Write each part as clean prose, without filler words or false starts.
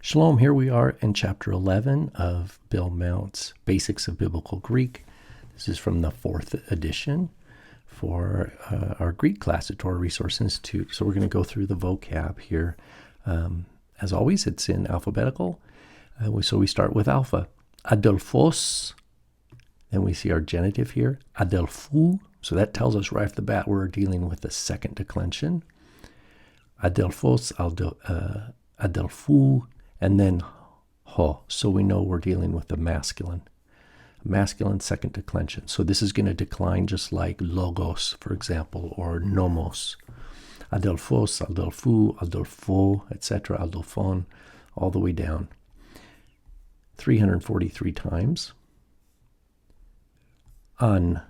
Shalom, here we are in chapter 11 of Bill Mounce, Basics of Biblical Greek. This is from the 4th edition for our Greek class at Torah Resource Institute. So we're going to go through the vocab here. As always, it's in alphabetical. So we start with alpha. Adelphos. Then we see our genitive here. Adelphou. So that tells us right off the bat we're dealing with the second declension. Adelphos, Adelphou. And then ho, so we know we're dealing with the masculine second declension. So this is going to decline just like logos, for example, or nomos. Adelphos, Adelphou, Adelpho, etc., Adelphon, all the way down. 343 times. An.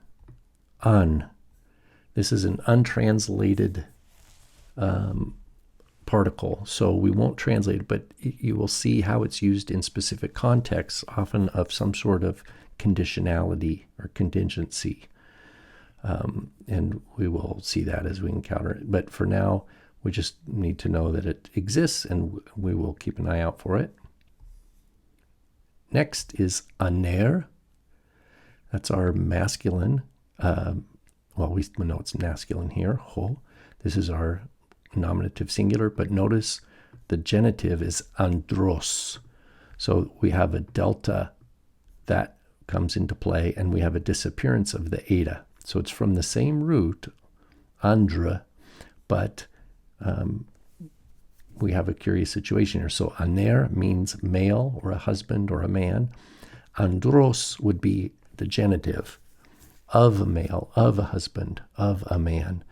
This is an untranslated particle, so we won't translate it, but you will see how it's used in specific contexts, often of some sort of conditionality or contingency. And we will see that as we encounter it. But for now, we just need to know that it exists, and we will keep an eye out for it. Next is aner. That's our masculine. We know it's masculine here, ho. This is our nominative singular, but notice the genitive is andros. So we have a delta that comes into play, and we have a disappearance of the eta. So it's from the same root, andra, but we have a curious situation here. So aner means male or a husband or a man. Andros would be the genitive of a male, of a husband, of a man.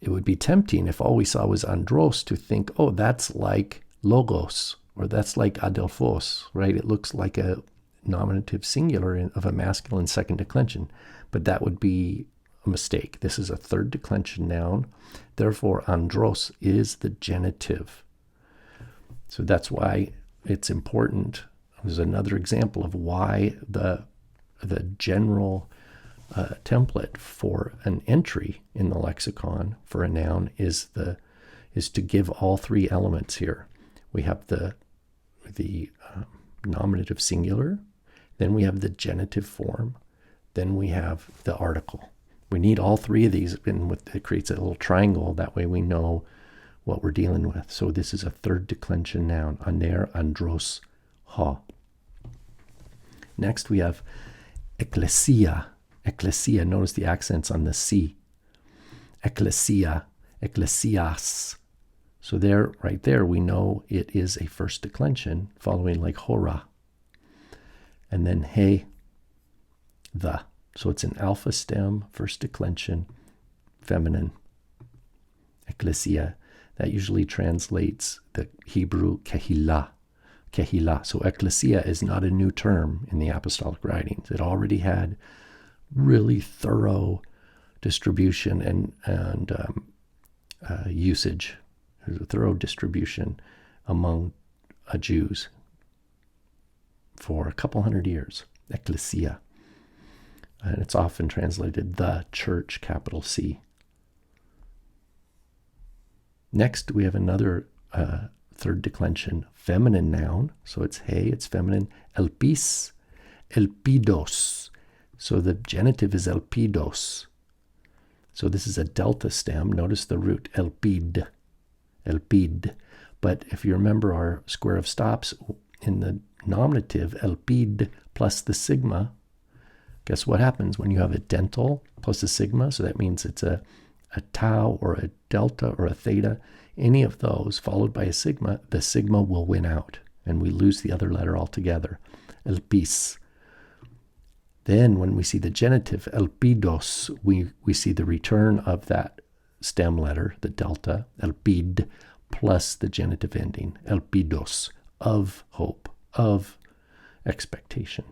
It would be tempting if all we saw was andros to think, oh, that's like logos, or that's like adelphos, right? It looks like a nominative singular of a masculine second declension, but that would be a mistake. This is a third declension noun. Therefore, andros is the genitive. So that's why it's important. There's another example of why the general template for an entry in the lexicon for a noun is to give all three elements here. We have the nominative singular, then we have the genitive form, then we have the article. We need all three of these, and it creates a little triangle. That way we know what we're dealing with. So this is a third declension noun, aner, andros, ha. Next we have ecclesia. Ecclesia, notice the accents on the C. Ecclesia, ecclesias. So there, right there, we know it is a first declension, following like hora. And then he, the. So it's an alpha stem, first declension, feminine. Ecclesia. That usually translates the Hebrew kehilah. Kehilah. So ecclesia is not a new term in the apostolic writings. It already had really thorough distribution and usage. There's a thorough distribution among Jews for a couple hundred years. Ecclesia. And it's often translated the church, capital C. Next, we have another third declension feminine noun. So it's he, it's feminine. Elpis, elpidos. So the genitive is elpidos. So this is a delta stem. Notice the root, elpid, elpid. But if you remember our square of stops, in the nominative, elpid plus the sigma, guess what happens when you have a dental plus a sigma? So that means it's a tau or a delta or a theta. Any of those followed by a sigma, the sigma will win out, and we lose the other letter altogether. Elpis. Then when we see the genitive, elpidos, we see the return of that stem letter, the delta, elpid, plus the genitive ending, elpidos, of hope, of expectation.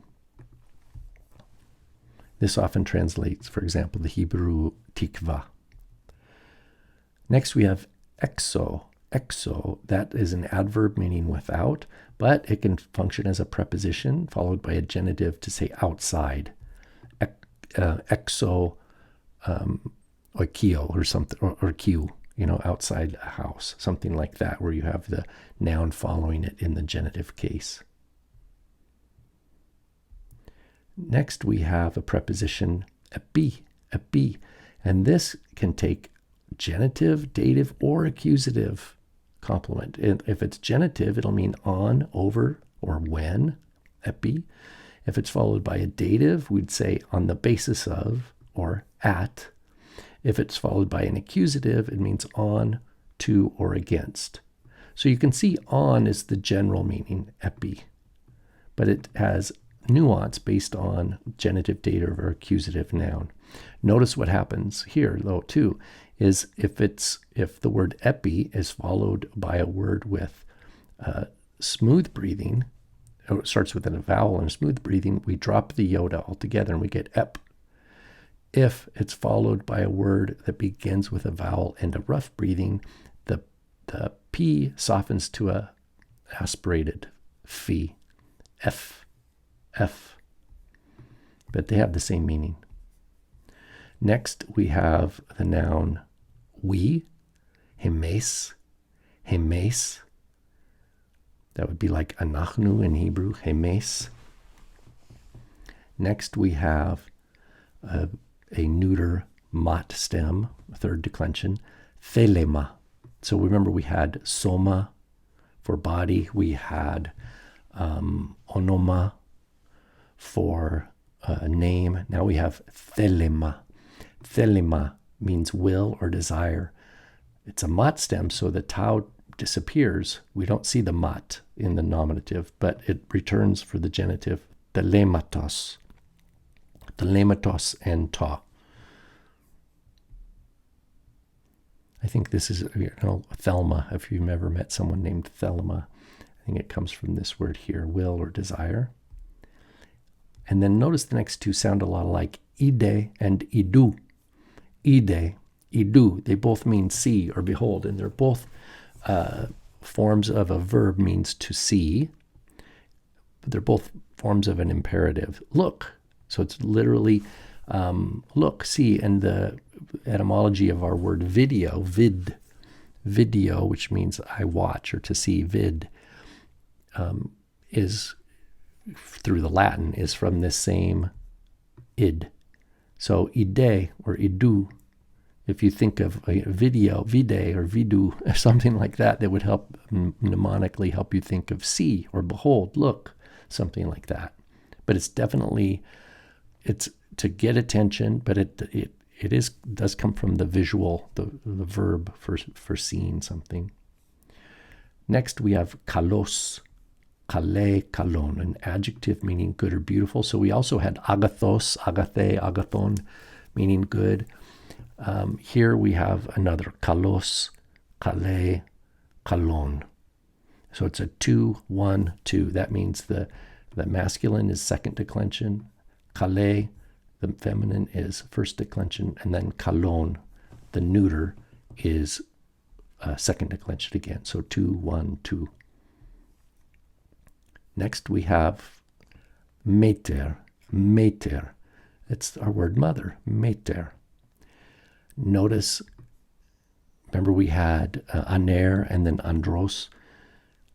This often translates, for example, the Hebrew tikva. Next we have exo. Exo, that is an adverb meaning without, but it can function as a preposition followed by a genitive to say outside. Exo oikio or something, or Q outside a house, something like that, where you have the noun following it in the genitive case. Next, we have a preposition epi, and this can take genitive, dative, or accusative complement. If it's genitive, it'll mean on, over, or when, epi. If it's followed by a dative, we'd say on the basis of, or at. If it's followed by an accusative, it means on, to, or against. So you can see on is the general meaning, epi, but it has nuance based on genitive, dative, or accusative noun. Notice what happens here, though, too, is if the word epi is followed by a word with smooth breathing, or it starts with a vowel and smooth breathing, we drop the iota altogether and we get ep. If it's followed by a word that begins with a vowel and a rough breathing, the P softens to a aspirated phi, F. But they have the same meaning. Next, we have the noun we, hemes. That would be like anachnu in Hebrew, hemes. Next, we have a neuter mat stem, third declension, thelema. So remember, we had soma for body. We had onoma for name. Now we have thelema. Thelema means will or desire. It's a mat stem, so the tau disappears. We don't see the mat in the nominative, but it returns for the genitive, thelematos and I think this is, Thelma, if you've ever met someone named Thelma. I think it comes from this word here, will or desire. And then notice the next two sound a lot like ide and idu. Ide, idu, they both mean see or behold, and they're both forms of a verb, means to see. But they're both forms of an imperative. Look. So it's literally look, see, and the etymology of our word video, video, which means I watch or to see, vid, is through the Latin, is from this same id. So ide or idu, if you think of a video, vide or vidu, or something like that, that would help mnemonically help you think of see or behold, look, something like that. But it's definitely, it's to get attention, but it does come from the visual, the verb for seeing something. Next, we have kalos, kale, kalon, an adjective meaning good or beautiful. So we also had agathos, agathe, agathon, meaning good. Here we have another kalos, kale, kalon. So it's a 2, 1, 2. That means the masculine is second declension, kale, the feminine is first declension, and then kalon, the neuter, is second declension again. So 2, 1, 2. Next we have meter. It's our word mother, meter. Notice, remember we had aner and then andros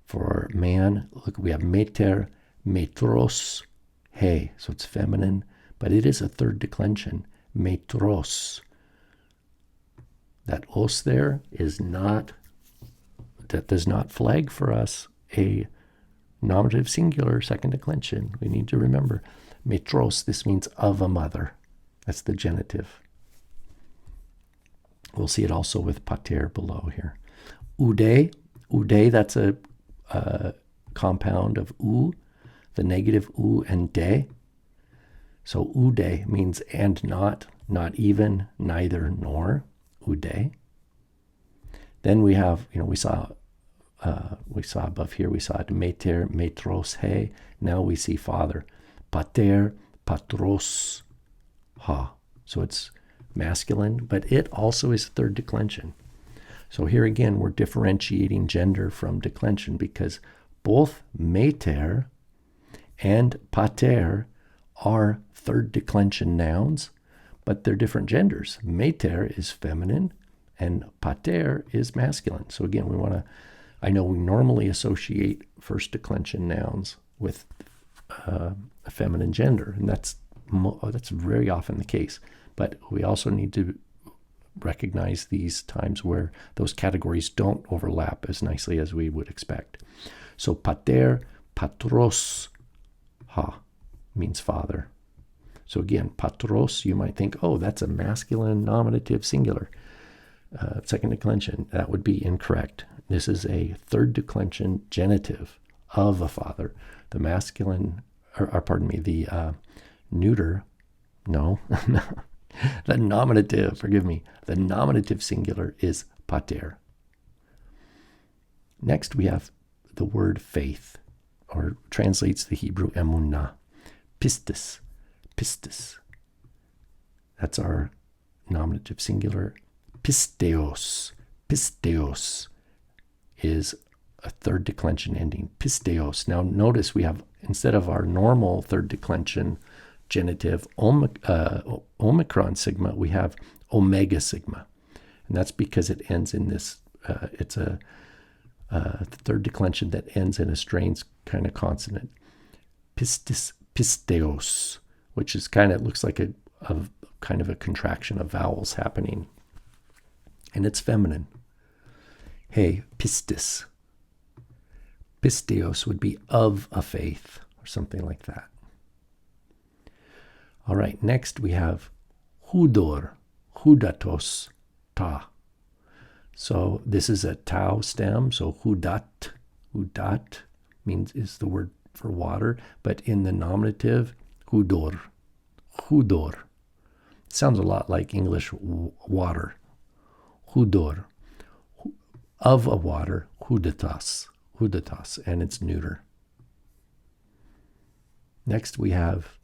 for man. Look, we have meter, metros, he. So it's feminine, but it is a third declension, metros. That os there is not, that does not flag for us a nominative singular second declension. We need to remember metros, this means of a mother. That's the genitive. We'll see it also with pater below here. Ude, that's a compound of u, the negative u and de. So ude means and not even, neither, nor, ude. Then we have, we saw above here, we saw it, meter, metros, he. Now we see father, pater, patros, ha. So it's masculine, but it also is third declension. So here again, we're differentiating gender from declension because both meter and pater are third declension nouns, but they're different genders. Meter is feminine, and pater is masculine. So again, I know we normally associate first declension nouns with a feminine gender, and that's very often the case. But we also need to recognize these times where those categories don't overlap as nicely as we would expect. So pater, patros, means father. So again, patros, you might think, oh, that's a masculine nominative singular. Second declension, that would be incorrect. This is a third declension genitive of a father. The masculine, the neuter, no, the nominative, forgive me, the nominative singular is pater. Next, we have the word faith, or translates the Hebrew emunah, pistis, pistis. That's our nominative singular. Pisteos, pisteos is a third declension ending, pisteos. Now notice we have, instead of our normal third declension genitive omicron sigma, we have omega sigma. And that's because it ends in this, it's a third declension that ends in a strange kind of consonant. Pistis, pisteos, which is looks like a kind of a contraction of vowels happening. And it's feminine. Hey, pistis. Pisteos would be of a faith, or something like that. All right, next we have hudor, hudatos, ta. So this is a tau stem, so hudat is the word for water, but in the nominative, hudor. It sounds a lot like English water. Hudor, of a water, hudatas, and it's neuter. Next we have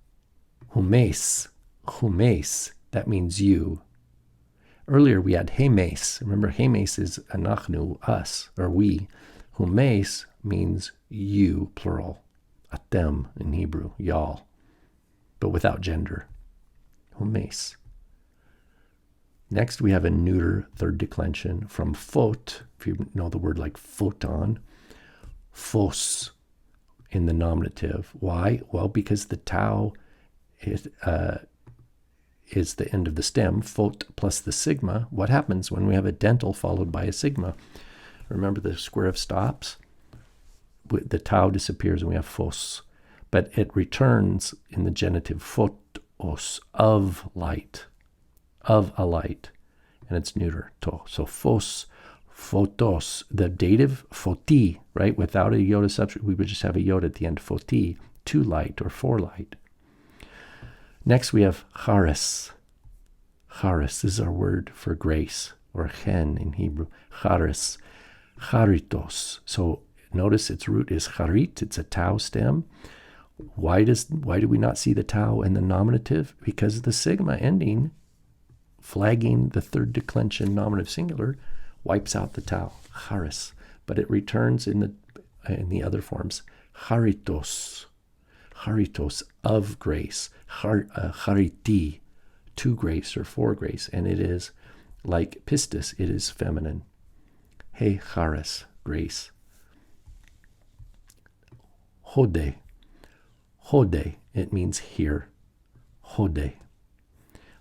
humes, that means you. Earlier we had hemes. Remember, hemes is anachnu, us, or we. Humes means you, plural. Atem in Hebrew, y'all, but without gender. Humes. Next we have a neuter third declension from phot, if you know the word like photon, phos in the nominative. Why? Well, because the tau is the end of the stem, phot plus the sigma. What happens when we have a dental followed by a sigma? Remember the square of stops? The tau disappears and we have phos, but it returns in the genitive photos, of light, of a light, and it's neuter, to. So phos, photos, the dative photi, right? Without a iota substitute, we would just have a iota at the end, photi, to light or for light. Next we have charis. Charis is our word for grace, or chen in Hebrew. Charis, charitos. So notice its root is charit, it's a tau stem. Why do we not see the tau in the nominative? Because the sigma ending, flagging the third declension nominative singular, wipes out the tau, charis, but it returns in the other forms, charitos, of grace, chariti, to grace or for grace, and it is like pistis, it is feminine. Hey, charis, grace. Hode, it means here. Hode.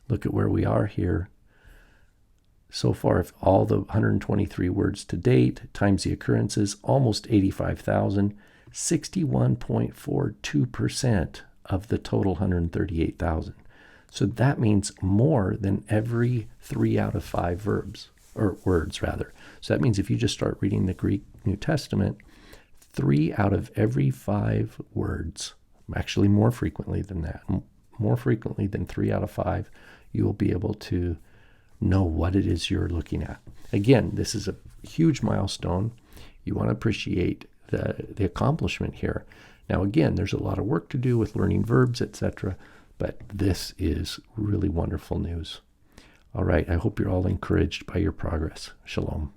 Look at where we are here. So far, if all the 123 words to date times the occurrences, almost 85,000, 61.42% of the total 138,000. So that means more than every 3 out of 5 verbs, or words rather. So that means if you just start reading the Greek New Testament, 3 out of every 5 words, actually more frequently than that, more frequently than 3 out of 5, you will be able to know what it is you're looking at. Again, this is a huge milestone. You want to appreciate the accomplishment here. Now, again, there's a lot of work to do with learning verbs, etc., but this is really wonderful news. All right, I hope you're all encouraged by your progress. Shalom.